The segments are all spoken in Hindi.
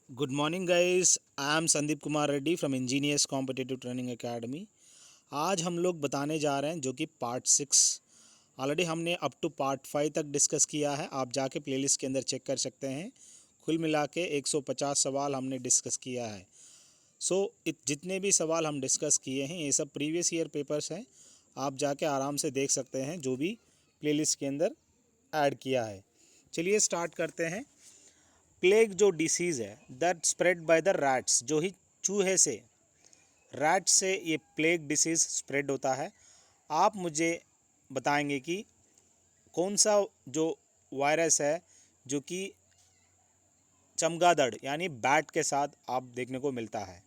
Good morning guys, I am Sandeep Kumar Reddy from engineers competitive training academy. आज हम लोग बताने जा रहे हैं जो कि पार्ट 6। ऑलरेडी हमने अप टू पार्ट 5 तक डिस्कस किया है। आप जाके प्लेलिस्ट के अंदर चेक कर सकते हैं। कुल मिला के 150 सवाल हमने डिस्कस किया है। जितने भी सवाल हम डिस्कस किए हैं ये सब प्रीवियस ईयर पेपर्स हैं। आप जाके आराम से देख सकते हैं जो भी प्लेलिस्ट के अंदर ऐड किया है। चलिए स्टार्ट करते हैं। प्लेग जो डिसीज़ है that spread by the rats, जो ही चूहे से, रैट से ये प्लेग डिसीज़ स्प्रेड होता है। आप मुझे बताएंगे कि कौन सा जो वायरस है जो कि चमगादड़ यानी बैट के साथ आप देखने को मिलता है।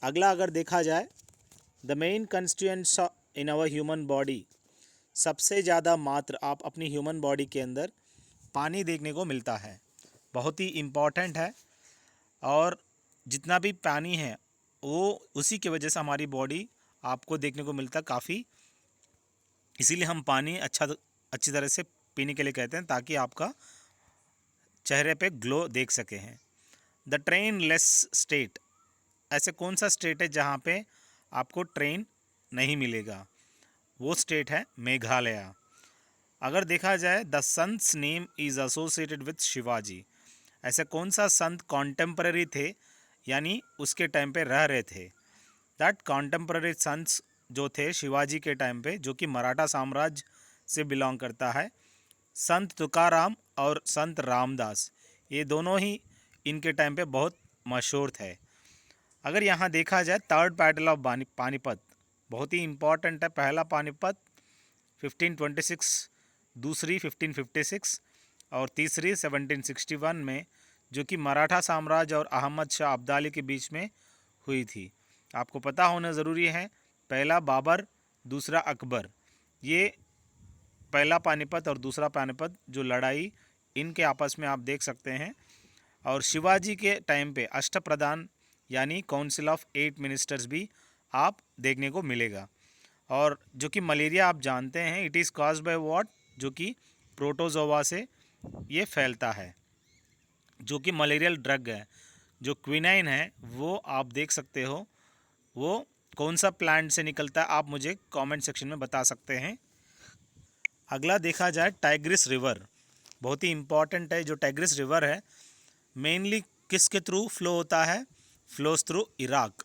अगला अगर देखा जाए, the main constituents in our human body, सबसे ज़्यादा मात्र आप अपनी ह्यूमन बॉडी के अंदर पानी देखने को मिलता है। बहुत ही इम्पॉर्टेंट है। और जितना भी पानी है वो उसी की वजह से हमारी बॉडी आपको देखने को मिलता है काफ़ी। इसीलिए हम पानी अच्छी तरह से पीने के लिए कहते हैं, ताकि आपका चेहरे पे ग्लो देख सके हैं। द ट्रेन लेस स्टेट, ऐसे कौन सा स्टेट है जहाँ पे आपको ट्रेन नहीं मिलेगा? वो स्टेट है मेघालय। अगर देखा जाए, द संत's name is associated with Shivaji, ऐसे कौन सा संत कॉन्टेम्पररी थे यानी उसके टाइम पे रह रहे थे? दैट कॉन्टेम्पररी संत जो थे शिवाजी के टाइम पे, जो कि मराठा साम्राज्य से बिलोंग करता है, संत तुकाराम और संत रामदास, ये दोनों ही इनके टाइम पे बहुत मशहूर थे। अगर यहाँ देखा जाए, थर्ड बैटल ऑफ पानीपत बहुत ही इम्पॉर्टेंट है। पहला पानीपत 1526, दूसरी 1556 और तीसरी 1761 में, जो कि मराठा साम्राज्य और अहमद शाह अब्दाली के बीच में हुई थी। आपको पता होना ज़रूरी है, पहला बाबर, दूसरा अकबर, ये पहला पानीपत और दूसरा पानीपत जो लड़ाई इनके आपस में आप देख सकते हैं। और शिवाजी के टाइम पे अष्टप्रधान यानी काउंसिल ऑफ 8 मिनिस्टर्स भी आप देखने को मिलेगा। और जो कि मलेरिया आप जानते हैं, it is caused by what, जो कि प्रोटोजोआ से ये फैलता है। जो कि मलेरियल ड्रग है, जो क्विनाइन है, वो आप देख सकते हो, वो कौन सा प्लांट से निकलता है, आप मुझे कमेंट सेक्शन में बता सकते हैं। अगला देखा जाए, टाइग्रिस रिवर बहुत ही इम्पॉर्टेंट है। जो टाइग्रिस रिवर है मेनली किसके थ्रू फ्लो होता है? Flows through Iraq.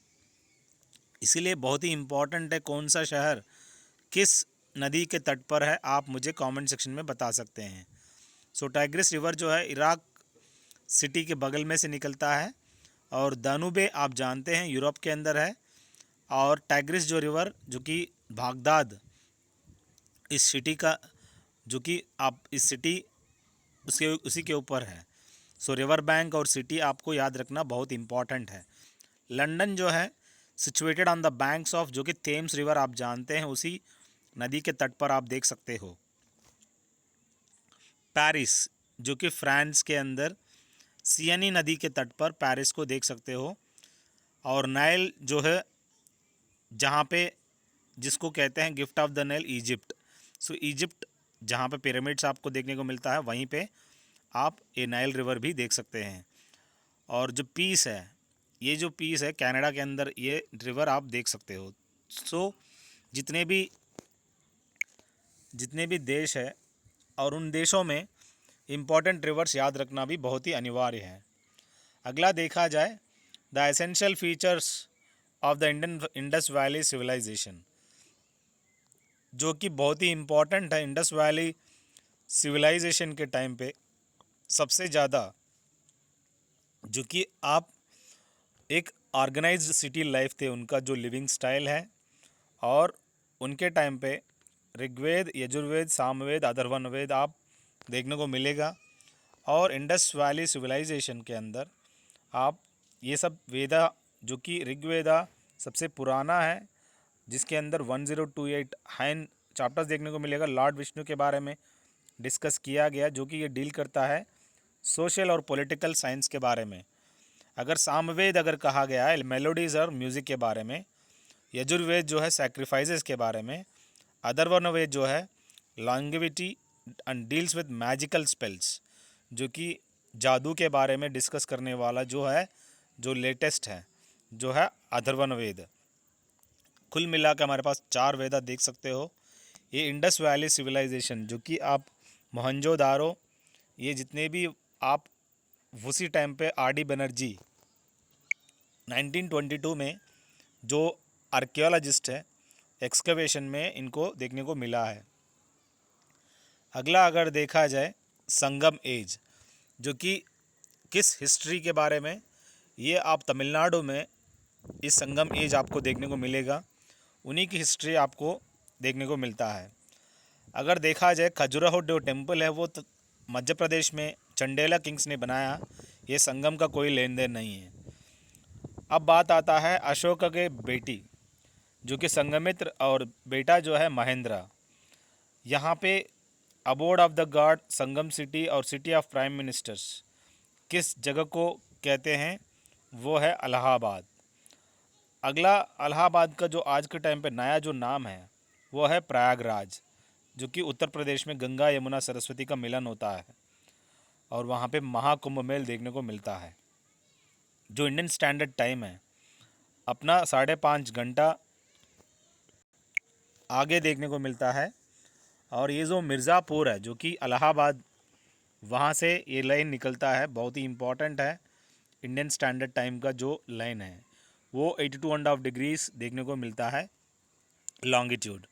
इसीलिए बहुत ही इम्पॉर्टेंट है कौन सा शहर किस नदी के तट पर है, आप मुझे कमेंट सेक्शन में बता सकते हैं। टाइग्रिस रिवर जो है इराक सिटी के बगल में से निकलता है। और दानूबे आप जानते हैं यूरोप के अंदर है। और टाइग्रिस जो रिवर जो कि बागदाद इस सिटी का, जो कि आप इस सिटी उसके उसी के ऊपर है। रिवर बैंक और सिटी आपको याद रखना बहुत इंपॉर्टेंट है। लंदन जो है situated on the banks of, जो कि थेम्स रिवर आप जानते हैं, उसी नदी के तट पर आप देख सकते हो। पेरिस जो कि फ्रांस के अंदर सियनी नदी के तट पर पेरिस को देख सकते हो। और नाइल जो है, जहाँ पे जिसको कहते हैं gift of the Nile, Egypt. Egypt जहाँ पे पिरामिड्स आपको देखने को मिलता है, वहीं पे आप ये नाइल रिवर भी देख सकते हैं। और जो पीस है, ये जो पीस है कनाडा के अंदर, ये रिवर आप देख सकते हो। जितने भी देश है और उन देशों में इम्पॉर्टेंट रिवर्स याद रखना भी बहुत ही अनिवार्य है। अगला देखा जाए, the essential features of the Indus valley civilisation, जो कि बहुत ही इम्पॉर्टेंट है। इंडस वैली सिविलाइजेशन के टाइम पे सबसे ज़्यादा जो कि आप एक ऑर्गेनाइज्ड सिटी लाइफ थे, उनका जो लिविंग स्टाइल है। और उनके टाइम पे ऋग्वेद, यजुर्वेद, सामवेद, अथर्वणवेद आप देखने को मिलेगा। और इंडस वैली सिविलाइजेशन के अंदर आप ये सब वेदा, जो कि ऋग्वेदा सबसे पुराना है, जिसके अंदर 1028 हाइन चैप्टर्स देखने को मिलेगा। लॉर्ड विष्णु के बारे में डिस्कस किया गया, जो कि ये डील करता है सोशल और पॉलिटिकल साइंस के बारे में। अगर सामवेद अगर कहा गया है मेलोडीज़ और म्यूज़िक के बारे में, यजुर्वेद जो है सैक्रिफाइसेस के बारे में, अथर्वणवेद जो है longevity and deals with magical spells, जो कि जादू के बारे में डिस्कस करने वाला जो लेटेस्ट है, जो है अथर्वण वेद। कुल मिला के हमारे पास 4 वेद आप देख सकते हो। ये इंडस वैली सिविलाइजेशन, जो कि आप मोहनजोदारो, ये जितने भी आप उसी टाइम पे आर डी बनर्जी 1922 में जो आर्कियोलॉजिस्ट है, एक्सकवेशन में इनको देखने को मिला है। अगला अगर देखा जाए संगम एज, जो कि किस हिस्ट्री के बारे में, ये आप तमिलनाडु में इस संगम एज आपको देखने को मिलेगा, उन्हीं की हिस्ट्री आपको देखने को मिलता है। अगर देखा जाए खजुराहो जो टेम्पल है वो मध्य प्रदेश में चंडेला किंग्स ने बनाया, ये संगम का कोई लेन देन नहीं है। अब बात आता है अशोक के बेटी जो कि संघमित्र और बेटा जो है महेंद्र। यहाँ पे abode of the god Sangam city और सिटी ऑफ प्राइम मिनिस्टर्स किस जगह को कहते हैं, वो है इलाहाबाद। अगला इलाहाबाद का जो आज के टाइम पे नया जो नाम है वो है प्रयागराज, जो कि उत्तर प्रदेश में गंगा यमुना सरस्वती का मिलन होता है और वहाँ पे महाकुंभ मेल देखने को मिलता है। जो इंडियन स्टैंडर्ड टाइम है अपना 5.5 घंटा आगे देखने को मिलता है। और ये जो मिर्ज़ापुर है, जो कि इलाहाबाद, वहाँ से ये लाइन निकलता है, बहुत ही इम्पॉर्टेंट है। इंडियन स्टैंडर्ड टाइम का जो लाइन है वो 82.5 डिग्रीज देखने को मिलता है लॉन्गिट्यूड।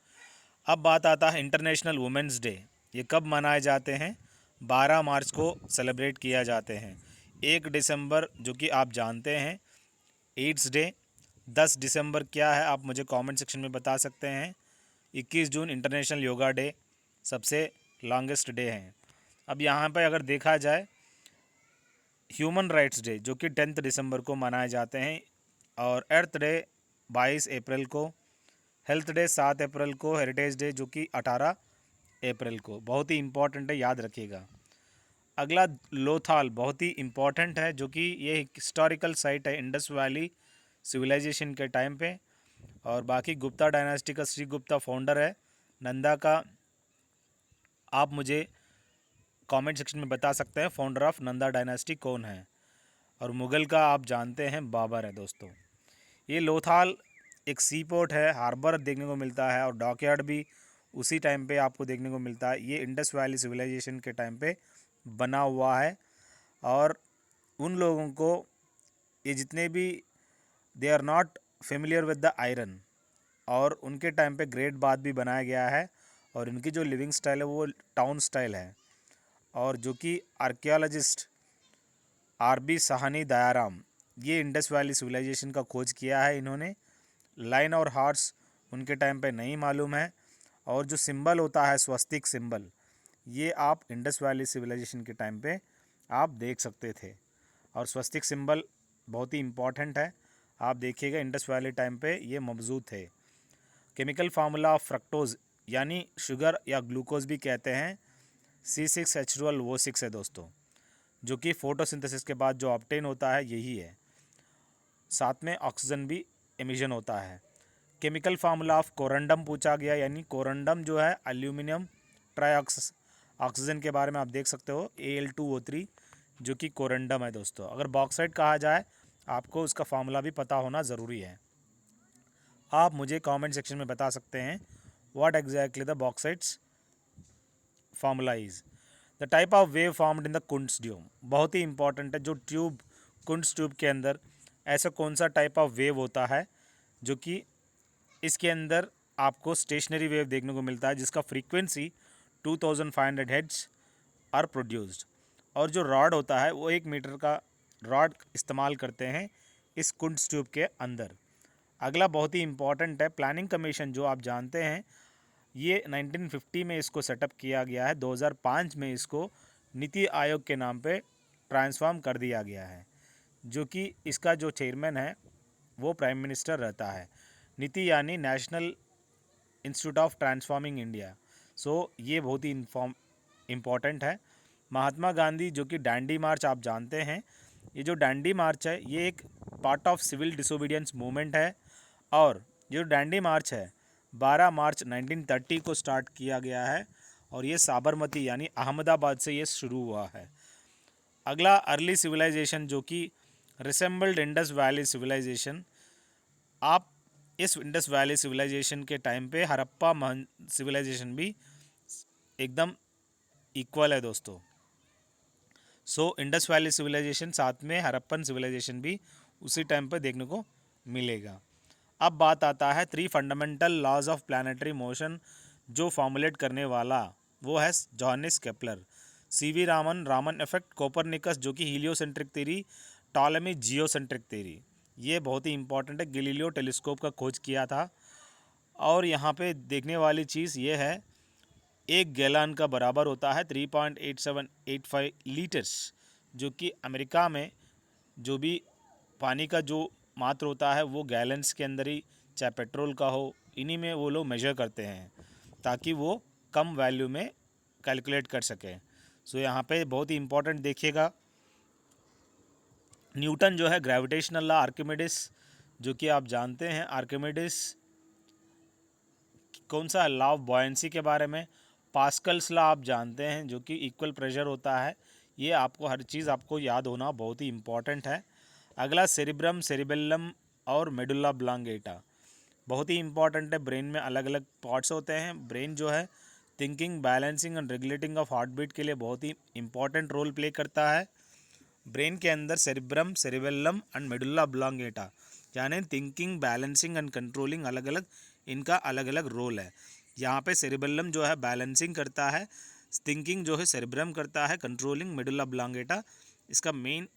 अब बात आता है इंटरनेशनल वुमेंस डे। ये कब मनाए जाते हैं? 12 मार्च को सेलिब्रेट किया जाते हैं। 1 दिसंबर जो कि आप जानते हैं एड्स डे। 10 दिसंबर क्या है आप मुझे कमेंट सेक्शन में बता सकते हैं। 21 जून इंटरनेशनल योगा डे, सबसे लॉन्गेस्ट डे है। अब यहाँ पर अगर देखा जाए ह्यूमन राइट्स डे जो कि 10 दिसंबर को मनाए जाते हैं, और अर्थ डे 22 अप्रैल को, हेल्थ डे 7 अप्रैल को, हेरिटेज डे जो कि 18 अप्रैल को। बहुत ही इम्पॉर्टेंट है, याद रखिएगा। अगला लोथाल बहुत ही इम्पॉर्टेंट है, जो कि ये हिस्टोरिकल साइट है इंडस वैली सिविलाइजेशन के टाइम पे। और बाकी गुप्ता डायनास्टी का श्री गुप्ता फाउंडर है। नंदा का आप मुझे कमेंट सेक्शन में बता सकते हैं फाउंडर ऑफ नंदा डायनास्टी कौन है। और मुग़ल का आप जानते हैं बाबर है दोस्तों। ये लोथाल एक सी पोर्ट है, हार्बर देखने को मिलता है, और डॉकयार्ड भी उसी टाइम पे आपको देखने को मिलता है। ये इंडस वैली सिविलाइजेशन के टाइम पे बना हुआ है। और उन लोगों को ये जितने भी they are not familiar with the iron, और उनके टाइम पे ग्रेट बाथ भी बनाया गया है। और इनकी जो लिविंग स्टाइल है वो टाउन स्टाइल है। और जो कि आर्कियोलॉजिस्ट आरबी साहनी दयाराम, ये इंडस वैली सिविलाइजेशन का खोज किया है इन्होंने। लाइन और हार्स उनके टाइम पे नहीं मालूम है। और जो सिंबल होता है स्वस्तिक सिंबल, ये आप इंडस वैली सिविलाइजेशन के टाइम पे आप देख सकते थे। और स्वस्तिक सिंबल बहुत ही इम्पॉर्टेंट है, आप देखिएगा इंडस वैली टाइम पे ये मौजूद थे। केमिकल फार्मूला ऑफ फ्रक्टोज यानी शुगर या ग्लूकोज भी कहते हैं, C6H12O6 है दोस्तों, जो कि फोटोसिंथेसिस के बाद जो ऑब्टेन होता है यही है। साथ में ऑक्सीजन भी एमिशन होता है। केमिकल फार्मूला ऑफ कोरंडम पूछा गया, यानी कोरंडम जो है एल्यूमिनियम ट्राईऑक्स ऑक्सीजन के बारे में आप देख सकते हो, Al2O3 जो कि कोरंडम है दोस्तों। अगर बॉक्साइट कहा जाए आपको उसका फार्मूला भी पता होना ज़रूरी है। आप मुझे कमेंट सेक्शन में बता सकते हैं what exactly the bauxite's formula is. The type of wave formed in the कुंड्स-ड्यूम, बहुत ही इंपॉर्टेंट है। जो ट्यूब कुंड्स-ट्यूब के अंदर ऐसा कौन सा टाइप ऑफ वेव होता है जो कि इसके अंदर आपको स्टेशनरी वेव देखने को मिलता है, जिसका फ्रीक्वेंसी 2500 हेड्स आर प्रोड्यूस्ड। और जो रॉड होता है वो 1 मीटर का रॉड इस्तेमाल करते हैं इस कुंड्स ट्यूब के अंदर। अगला बहुत ही इंपॉर्टेंट है प्लानिंग कमीशन, जो आप जानते हैं ये 1950 में इसको सेटअप किया गया है। 2005 में इसको नीति आयोग के नाम पे ट्रांसफॉर्म कर दिया गया है, जो कि इसका जो चेयरमैन है वो प्राइम मिनिस्टर रहता है। नीति यानी National Institute of Transforming India. So ये बहुत ही इम्पॉर्टेंट है। महात्मा गांधी जो कि डांडी मार्च आप जानते हैं, ये जो डांडी मार्च है ये एक part of civil disobedience movement है। और जो डांडी मार्च है 12 मार्च 1930 को स्टार्ट किया गया है, और ये साबरमती यानी अहमदाबाद से ये शुरू हुआ है। अगला अर्ली सिविलाइजेशन जो कि रिसेंबल्ड इंडस वैली सिविलाइजेशन। आप इस इंडस वैली सिविलाइजेशन के टाइम पे हड़प्पा सिविलाइजेशन भी एकदम इक्वल है दोस्तों। सो इंडस वैली सिविलाइजेशन साथ में हड़प्पन सिविलाइजेशन भी उसी टाइम पर देखने को मिलेगा। अब बात आता है 3 fundamental laws of planetary motion जो फॉर्मुलेट करने वाला वो है Johannes Kepler, C V Raman effect, Copernicus जो कि heliocentric theory, Ptolemy geocentric theory. ये बहुत ही इंपॉर्टेंट है। गैलीलियो टेलीस्कोप का खोज किया था। और यहाँ पे देखने वाली चीज़ ये है, 1 गैलन का बराबर होता है 3.8785 लीटर्स, जो कि अमेरिका में जो भी पानी का जो मात्रा होता है वो गैलन्स के अंदर ही, चाहे पेट्रोल का हो, इन्हीं में वो लोग मेजर करते हैं ताकि वो कम वैल्यू में कैलकुलेट कर सकें। सो यहाँ पे बहुत ही इंपॉर्टेंट देखिएगा, न्यूटन जो है ग्रेविटेशनल लॉ, आर्किमिडीज जो कि आप जानते हैं, आर्किमिडीज कौन सा लॉ ऑफ बॉयंसी के बारे में, पास्कल्स लॉ आप जानते हैं जो कि इक्वल प्रेशर होता है। ये आपको हर चीज़ आपको याद होना बहुत ही इम्पॉर्टेंट है। अगला सेरिब्रम, सेरिबेलम और मेडुला ऑब्लांगेटा बहुत ही इंपॉर्टेंट है। ब्रेन में अलग अलग पार्ट्स होते हैं। ब्रेन जो है thinking, balancing and regulating of heart beat के लिए बहुत ही इंपॉर्टेंट रोल प्ले करता है। ब्रेन के अंदर cerebrum, cerebellum and medulla oblongata यानी थिंकिंग, बैलेंसिंग एंड कंट्रोलिंग अलग अलग, इनका अलग अलग रोल है। यहाँ पे सेरिबेलम जो है बैलेंसिंग करता है, थिंकिंग जो है सेरिब्रम करता है, कंट्रोलिंग मेडुला ऑब्लांगेटा इसका मेन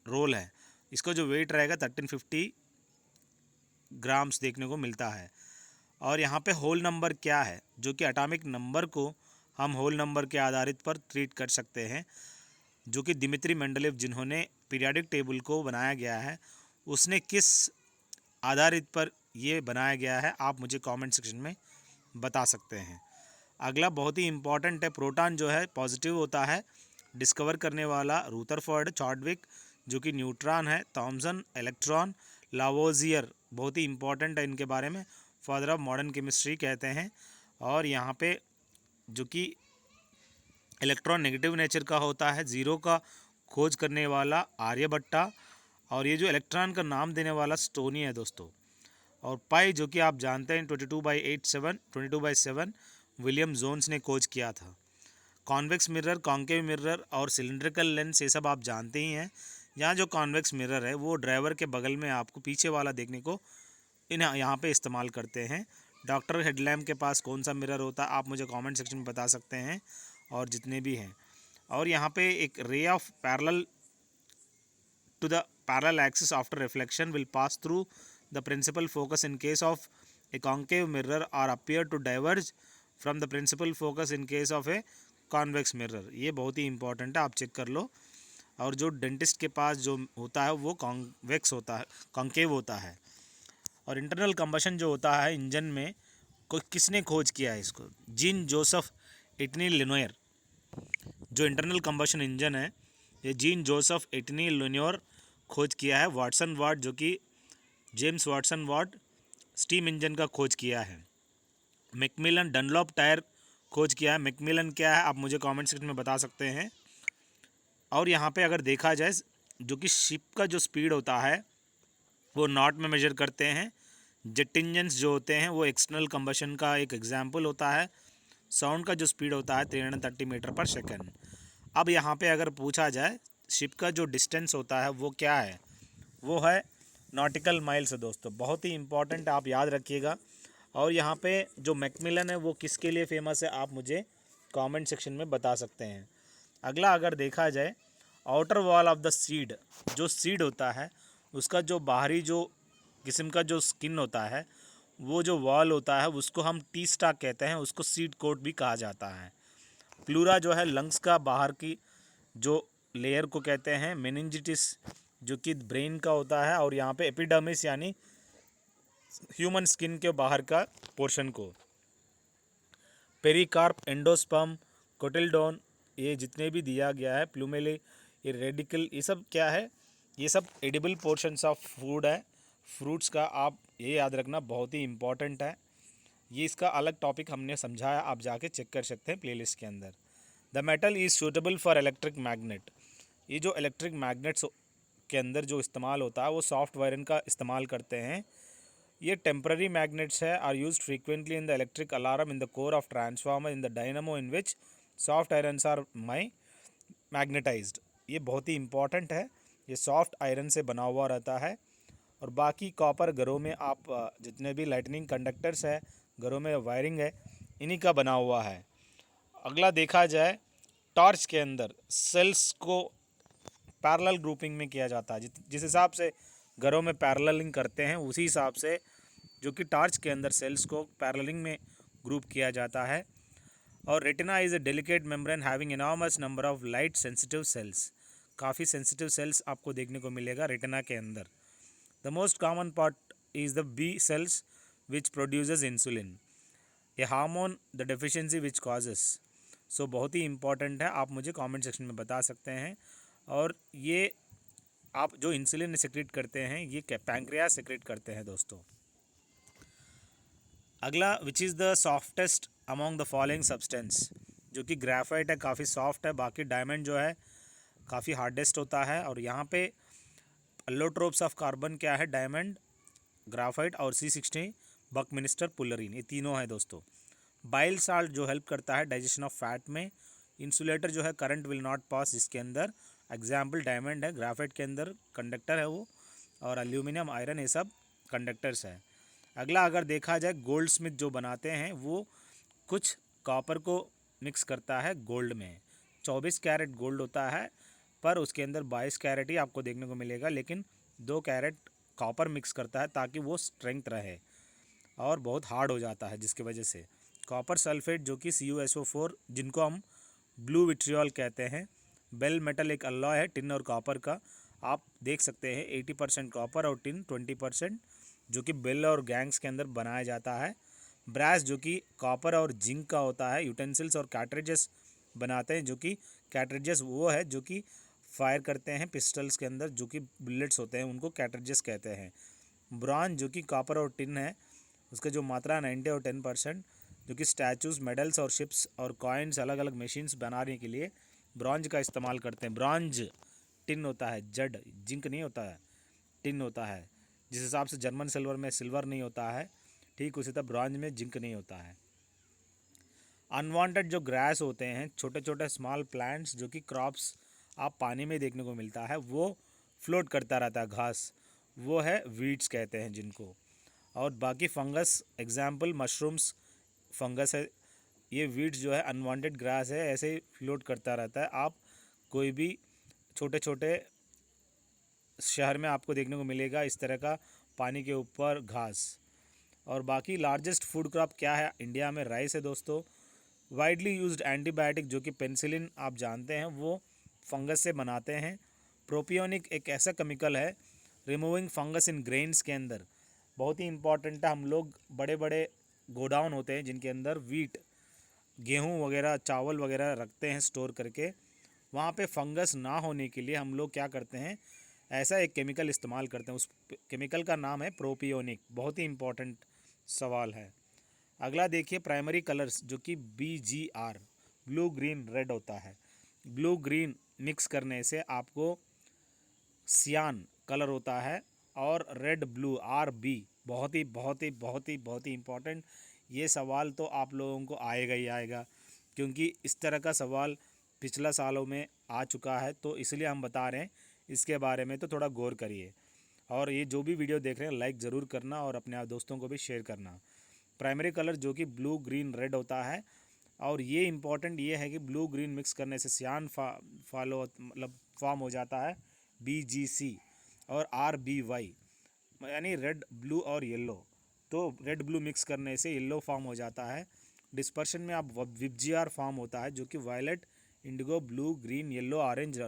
रोल है। इसका जो वेट रहेगा 1350 ग्राम्स देखने को मिलता है। और यहाँ पे होल नंबर क्या है, जो कि एटॉमिक नंबर को हम होल नंबर के आधारित पर ट्रीट कर सकते हैं, जो कि दिमित्री मेंडलेव जिन्होंने पीरियोडिक टेबल को बनाया गया है, उसने किस आधारित पर ये बनाया गया है आप मुझे कमेंट सेक्शन में बता सकते हैं। अगला बहुत ही इंपॉर्टेंट है, प्रोटॉन जो है पॉजिटिव होता है, डिस्कवर करने वाला रूदरफोर्ड, चॉडविक जो कि न्यूट्रॉन है, थॉमसन इलेक्ट्रॉन, लावोजियर बहुत ही इंपॉर्टेंट है, इनके बारे में फादर ऑफ मॉडर्न केमिस्ट्री कहते हैं। और यहाँ पे जो कि इलेक्ट्रॉन नेगेटिव नेचर का होता है, ज़ीरो का खोज करने वाला आर्यभट्टा, और ये जो इलेक्ट्रॉन का नाम देने वाला स्टोनी है दोस्तों। और पाई जो कि आप जानते हैं 22/7 विलियम जोन्स ने खोज किया था। कॉन्वेक्स मिरर, कॉन्केव मिरर और सिलिंड्रिकल लेंस ये सब आप जानते ही हैं। यहाँ जो कॉन्वेक्स मिरर है वो ड्राइवर के बगल में आपको पीछे वाला देखने को यहाँ पे इस्तेमाल करते हैं। डॉक्टर हेडलैम्प के पास कौन सा मिरर होता है आप मुझे कमेंट सेक्शन में बता सकते हैं, और जितने भी हैं। और यहाँ पे एक ray of parallel to the parallel axis after reflection will pass through the principal focus in case of a concave mirror or appear to diverge from the principal focus in case of a convex mirror। ये बहुत ही इंपॉर्टेंट है, आप चेक कर लो। और जो डेंटिस्ट के पास जो होता है वो कॉन्वेक्स होता है, कॉन्केव होता है। और इंटरनल कंबशन जो होता है इंजन में, कोई किसने खोज किया है इसको, जीन जोसेफ इटनी लिनोयर। जो इंटरनल कंबशन इंजन है ये जीन जोसेफ इटनी लिनोयर खोज किया है। वाटसन वाट जो कि जेम्स वाटसन वाट स्टीम इंजन का खोज किया है। मैकमिलन डनलॉप टायर खोज किया है। मैकमिलन क्या है आप मुझे कमेंट सेक्शन में बता सकते हैं। और यहाँ पे अगर देखा जाए जो कि शिप का जो स्पीड होता है वो नॉट में मेजर करते हैं। जेट इंजन्स जो होते हैं वो एक्सटर्नल कंबशन का एक एग्जाम्पल होता है। साउंड का जो स्पीड होता है 330 मीटर पर सेकेंड। अब यहाँ पे अगर पूछा जाए शिप का जो डिस्टेंस होता है वो क्या है, वो है नॉटिकल माइल्स है दोस्तों, बहुत ही इंपॉर्टेंट आप याद रखिएगा। और यहाँ पे जो मैकमिलन है वो किसके लिए फेमस है आप मुझे कमेंट सेक्शन में बता सकते हैं। अगला अगर देखा जाए outer wall of the seed, जो सीड होता है उसका जो बाहरी जो किस्म का जो स्किन होता है, वो जो वॉल होता है उसको हम टी स्टाक कहते हैं, उसको सीड कोट भी कहा जाता है। प्लूरा जो है लंग्स का बाहर की जो लेयर को कहते हैं। मेनिंजिटिस जो कि ब्रेन का होता है। और यहाँ पे एपिडर्मिस यानी ह्यूमन स्किन के बाहर का पोर्शन को। पेरिकार्प, एंडोस्पर्म, कोटिलडोन ये जितने भी दिया गया है, प्लूमेले, ये रेडिकल, ये सब क्या है, ये सब एडिबल पोर्शंस ऑफ फूड है, फ्रूट्स का। आप ये याद रखना बहुत ही इंपॉर्टेंट है। ये इसका अलग टॉपिक हमने समझाया, आप जाके चेक कर सकते हैं प्लेलिस्ट के अंदर। The metal is suitable for electric magnet, ये जो इलेक्ट्रिक मैग्नेट्स के अंदर जो इस्तेमाल होता है वो सॉफ्ट वायरन का इस्तेमाल करते हैं। ये टेम्पररी मैग्नेट्स है, are used frequently in the electric alarm in the core of transformer in the dynamo in which soft irons are magnetized. ये बहुत ही इंपॉर्टेंट है, ये सॉफ्ट आयरन से बना हुआ रहता है। और बाकी कॉपर घरों में आप जितने भी लाइटनिंग कंडक्टर्स है, घरों में वायरिंग है, इन्हीं का बना हुआ है। अगला देखा जाए, टॉर्च के अंदर सेल्स को पैरेलल ग्रुपिंग में किया जाता है। जिस हिसाब से घरों में पैरेललिंग करते हैं उसी हिसाब से जो कि टॉर्च के अंदर सेल्स को पैरेललिंग में ग्रुप किया जाता है। और retina is a delicate membrane having enormous number of light sensitive cells. काफ़ी सेंसिटिव सेल्स आपको देखने को मिलेगा रेटिना के अंदर। The most common part is the B cells which produces insulin, a hormone the deficiency which causes. So बहुत ही इंपॉर्टेंट है, आप मुझे कमेंट सेक्शन में बता सकते हैं। और ये आप जो इंसुलिन सेक्रेट करते हैं ये पैंक्रियास सेक्रेट करते हैं दोस्तों। अगला, which is the softest among the following substance, जो कि ग्रेफाइट है, काफ़ी सॉफ्ट है। बाकी डायमंड जो है काफ़ी हार्डेस्ट होता है। और यहाँ पे अल्लोट्रोप्स ऑफ कार्बन क्या है, डायमंड, ग्राफाइट और C60 बकमिनिस्टर पुलरिन, ये तीनों है दोस्तों। बाइल साल्ट जो हेल्प करता है डाइजेशन ऑफ फैट में। इंसुलेटर जो है करंट विल नॉट पास जिसके अंदर, एग्जाम्पल डायमंड है, ग्राफाइट के अंदर कंडक्टर है वो, और एल्यूमिनियम, आयरन, ये सब कंडक्टर्स है। अगला अगर देखा जाए, गोल्ड स्मिथ जो बनाते हैं वो कुछ कॉपर को मिक्स करता है गोल्ड में। 24 कैरेट गोल्ड होता है, पर उसके अंदर 22 कैरेट ही आपको देखने को मिलेगा, लेकिन 2 कैरेट कॉपर मिक्स करता है ताकि वो स्ट्रेंथ रहे, और बहुत हार्ड हो जाता है जिसकी वजह से। कॉपर सल्फेट जो कि CuSO4, जिनको हम ब्लू विट्रियोल कहते हैं। बेल मेटल एक अलॉय है टिन और कॉपर का, आप देख सकते हैं 80% कॉपर और टिन 20%, जो कि बेल और गैंग्स के अंदर बनाया जाता है। ब्रास जो कि कॉपर और जिंक का होता है। यूटेंसिल्स और कैट्रिजेस बनाते हैं, जो कि कैट्रिजेस वो है जो कि फायर करते हैं पिस्टल्स के अंदर, जो कि बुलेट्स होते हैं, उनको कैट्रिजेस कहते हैं। ब्रॉन्ज जो कि कॉपर और टिन है, उसका जो मात्रा 90 और 10%, जो कि स्टैचूज, मेडल्स और शिप्स और कॉइन्स, अलग अलग मशीन्स बनाने के लिए ब्रॉन्ज का इस्तेमाल करते हैं। ब्रॉन्ज टिन होता है, जड, जिंक नहीं होता है, टिन होता है। जिस हिसाब से जर्मन सिल्वर में सिल्वर नहीं होता है, ठीक उसी तरह ब्रॉन्ज में जिंक नहीं होता है। अनवांटेड जो ग्रास होते हैं, छोटे छोटे स्मॉल प्लांट्स जो कि क्रॉप्स आप पानी में देखने को मिलता है, वो फ्लोट करता रहता है, घास, वो है वीड्स कहते हैं जिनको। और बाकी फंगस, एग्जाम्पल मशरूम्स फंगस है, ये वीड्स जो है अनवांटेड ग्रास है, ऐसे ही फ्लोट करता रहता है। आप कोई भी छोटे छोटे शहर में आपको देखने को मिलेगा इस तरह का पानी के ऊपर घास। और बाकी लार्जेस्ट फूड क्रॉप क्या है इंडिया में, राइस है दोस्तों। वाइडली यूज्ड एंटीबायोटिक जो कि पेनिसिलिन आप जानते हैं, वो फंगस से बनाते हैं। प्रोपियोनिक एक ऐसा केमिकल है रिमूविंग फंगस इन ग्रेन्स के अंदर, बहुत ही इंपॉर्टेंट है। हम लोग बड़े बड़े गोडाउन होते हैं जिनके अंदर वीट, गेहूं वगैरह, चावल वगैरह रखते हैं स्टोर करके, वहाँ पे फंगस ना होने के लिए हम लोग क्या करते हैं, ऐसा एक केमिकल इस्तेमाल करते हैं। उस केमिकल का नाम है प्रोपियोनिक। बहुत ही इंपॉर्टेंट सवाल है। अगला देखिए, प्राइमरी कलर्स जो कि BGR, ब्लू ग्रीन रेड होता है। ब्लू ग्रीन मिक्स करने से आपको सियान कलर होता है, और रेड ब्लू RB, बहुत ही बहुत ही बहुत ही बहुत ही इम्पोर्टेंट। ये सवाल तो आप लोगों को आएगा ही आएगा, क्योंकि इस तरह का सवाल पिछला सालों में आ चुका है, तो इसलिए हम बता रहे हैं इसके बारे में, तो थोड़ा गौर करिए। और ये जो भी वीडियो देख रहे हैं लाइक ज़रूर करना और अपने दोस्तों को भी शेयर करना। प्राइमरी कलर जो कि ब्लू ग्रीन रेड होता है, और ये इंपॉर्टेंट ये है कि ब्लू ग्रीन मिक्स करने से सियान फॉलो मतलब फॉर्म हो जाता है, BGC, और RBY यानी रेड ब्लू और येलो। तो रेड ब्लू मिक्स करने से येलो फॉर्म हो जाता है। डिस्पर्शन में आप WGR फॉर्म होता है, जो कि violet, indigo, blue, green, yellow, orange,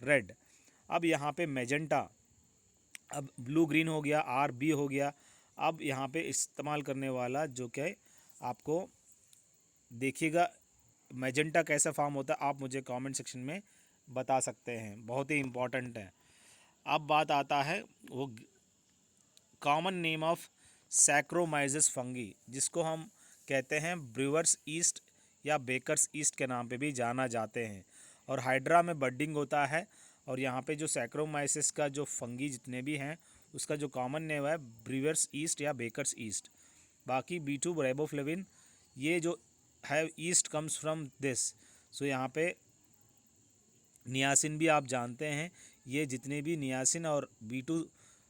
red. अब यहाँ पे मैजेंटा, अब ब्लू ग्रीन हो गया, RB हो गया। अब यहाँ पे इस्तेमाल करने वाला जो कि आपको देखिएगा मैजेंटा कैसा फॉर्म होता है, आप मुझे कमेंट सेक्शन में बता सकते हैं, बहुत ही इम्पॉर्टेंट है। अब बात आता है वो कॉमन नेम ऑफ सैक्रोमाइजस फंगी, जिसको हम कहते हैं ब्रूअर्स ईस्ट या बेकर्स ईस्ट के नाम पे भी जाना जाते हैं। और हाइड्रा में बडिंग होता है, और यहाँ पे जो सैक्रोमाइसिस का जो फंगी जितने भी हैं उसका जो कॉमन नेम है ब्रीवर्स ईस्ट या बेकर्स ईस्ट। बाकी B2 राइबोफ्लेविन ये जो है ईस्ट कम्स फ्रॉम दिस। सो यहाँ पे नियासिन भी आप जानते हैं, ये जितने भी नियासिन और B2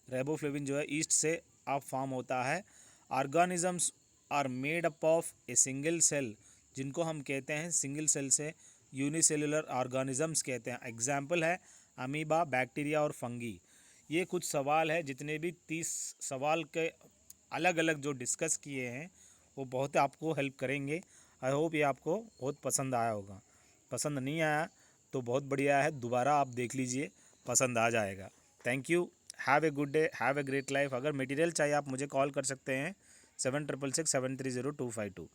राइबोफ्लेविन जो है ईस्ट से आप फॉर्म होता है। Organisms are made up of a single cell, जिनको हम कहते हैं सिंगल सेल से यूनिसेलुलर ऑर्गेनिजम्स कहते हैं। एग्जाम्पल है अमीबा, बैक्टीरिया और फंगी। ये कुछ सवाल है, जितने भी 30 सवाल के अलग अलग जो डिस्कस किए हैं वो बहुत आपको हेल्प करेंगे। आई होप ये आपको बहुत पसंद आया होगा। पसंद नहीं आया तो बहुत बढ़िया है, दोबारा आप देख लीजिए, पसंद आ जाएगा। Thank you, have a good day, have a great life. अगर मटेरियल चाहिए आप मुझे कॉल कर सकते हैं 7666730252।